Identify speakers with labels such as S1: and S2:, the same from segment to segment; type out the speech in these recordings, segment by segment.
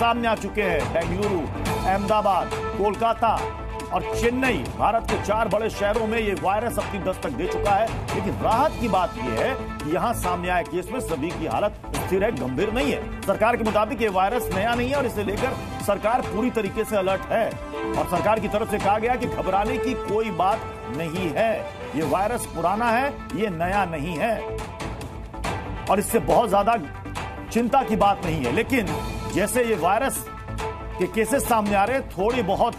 S1: सामने आ चुके हैं। बेंगलुरु, अहमदाबाद, कोलकाता और चेन्नई, भारत के 4 बड़े शहरों में ये वायरस अपनी दस्तक दे चुका है। लेकिन राहत की बात यह है कि यहां सामने आए केस में सभी की हालत स्थिर है, गंभीर नहीं है। सरकार के मुताबिक ये वायरस नया नहीं है और इसे लेकर सरकार पूरी तरीके से अलर्ट है। और सरकार की तरफ से कहा गया कि घबराने की कोई बात नहीं है, ये वायरस पुराना है, ये नया नहीं है और इससे बहुत ज्यादा चिंता की बात नहीं है। लेकिन जैसे ये वायरस के केसेस सामने आ रहे हैं, थोड़ी बहुत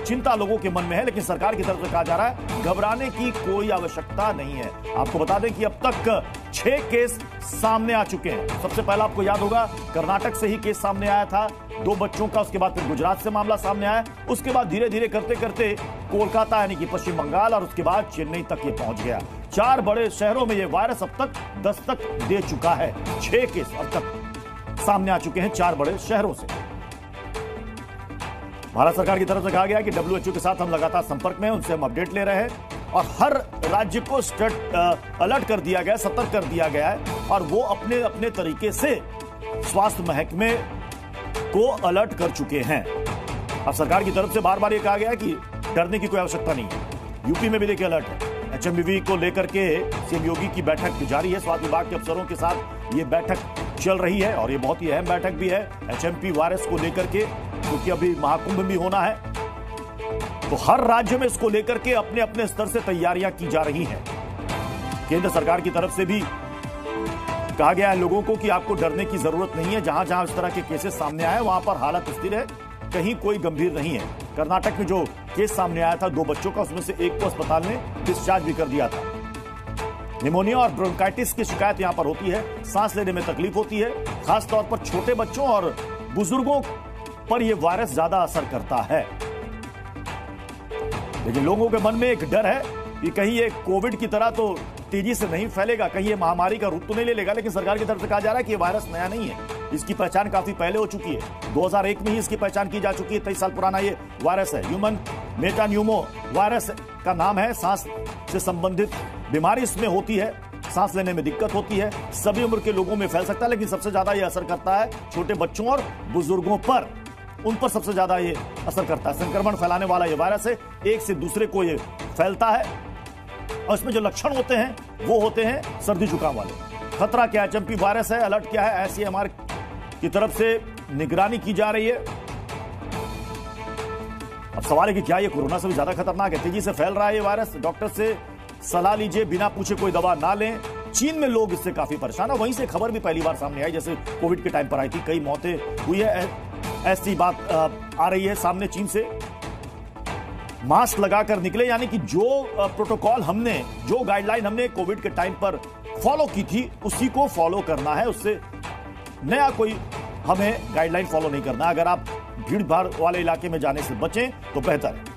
S1: चिंता लोगों के मन में है। लेकिन सरकार की तरफ से कहा जा रहा है घबराने की कोई आवश्यकता नहीं है। आपको बता दें कि अब तक 6 केस सामने आ चुके हैं। सबसे पहला आपको याद होगा कर्नाटक से ही केस सामने आया था 2 बच्चों का, उसके बाद फिर गुजरात से मामला सामने आया, उसके बाद धीरे धीरे करते करते कोलकाता यानी कि पश्चिम बंगाल और उसके बाद चेन्नई तक ये पहुंच गया। 4 बड़े शहरों में ये वायरस अब तक दस्तक दे चुका है। 6 केस अब तक सामने आ चुके हैं 4 बड़े शहरों से। भारत सरकार की तरफ से कहा गया कि WHO के साथ हम लगातार संपर्क में हैं, उनसे हम अपडेट ले रहे हैं और हर राज्य को अलर्ट कर दिया गया, सतर्क कर दिया गया है और वो अपने अपने तरीके से स्वास्थ्य महकमे को अलर्ट कर चुके हैं। अब सरकार की तरफ से बार बार ये कहा गया है कि डरने की कोई आवश्यकता नहीं है। यूपी में भी देखिए अलर्ट है। HMPV को लेकर के सीएम योगी की बैठक जारी है, स्वास्थ्य विभाग के अफसरों के साथ ये बैठक चल रही है और ये बहुत ही अहम बैठक भी है HMP वायरस को लेकर के, क्योंकि अभी महाकुंभ भी होना है। तो हर राज्य में इसको लेकर के अपने अपने स्तर से तैयारियां की जा रही हैं। केंद्र सरकार की तरफ से भी कहा गया है लोगों को कि आपको डरने की जरूरत नहीं है। जहां जहां इस तरह के केसेस सामने आए वहां पर हालत स्थिर है, कहीं कोई गंभीर नहीं है। कर्नाटक में जो केस सामने आया था 2 बच्चों का, उसमें से एक को अस्पताल में डिस्चार्ज भी कर दिया था। निमोनिया और ब्रोंकाइटिस की शिकायत यहां पर होती है, सांस लेने में तकलीफ होती है, खासतौर पर छोटे बच्चों और बुजुर्गों पर यह वायरस ज्यादा असर करता है। लेकिन लोगों के मन में एक डर है कि कहीं ये कोविड की तरह तो तेजी से नहीं फैलेगा, कहीं ये महामारी का रूप तो नहीं ले लेगा। लेकिन सरकार की तरफ से कहा जा रहा है कि ये वायरस नया नहीं है, इसकी पहचान काफी पहले हो चुकी है। 2001 में ही इसकी पहचान की जा चुकी है। 23 साल पुराना ये वायरस है। ह्यूमन मेटान्यूमो वायरस का नाम है। सांस से संबंधित बीमारी इसमें होती है, सांस लेने में दिक्कत होती है, सभी उम्र के लोगों में फैल सकता है, लेकिन सबसे ज्यादा यह असर करता है छोटे बच्चों और बुजुर्गों पर। उन पर सबसे ज्यादा ये असर करता है। संक्रमण फैलाने वाला ये वायरस है, एक से दूसरे को ये फैलता है और इसमें जो लक्षण होते हैं वो होते हैं सर्दी जुकाम वाले। खतरा क्या है? HMP वायरस है, अलर्ट क्या है? ICMR की तरफ से निगरानी की जा रही है। अब सवाल है कि क्या ये कोरोना से भी ज्यादा खतरनाक है? तेजी से फैल रहा है ये वायरस। डॉक्टर से सलाह लीजिए, बिना पूछे कोई दवा ना लें। चीन में लोग इससे काफी परेशान है, वहीं से खबर भी पहली बार सामने आई, जैसे कोविड के टाइम पर आई थी, कई मौतें हुई है, ऐसी बात आ रही है सामने चीन से। मास्क लगाकर निकले, यानी कि जो प्रोटोकॉल हमने, जो गाइडलाइन हमने कोविड के टाइम पर फॉलो की थी, उसी को फॉलो करना है। उससे नया कोई हमें गाइडलाइन फॉलो नहीं करना। अगर आप भीड़ भाड़ वाले इलाके में जाने से बचें तो बेहतर है।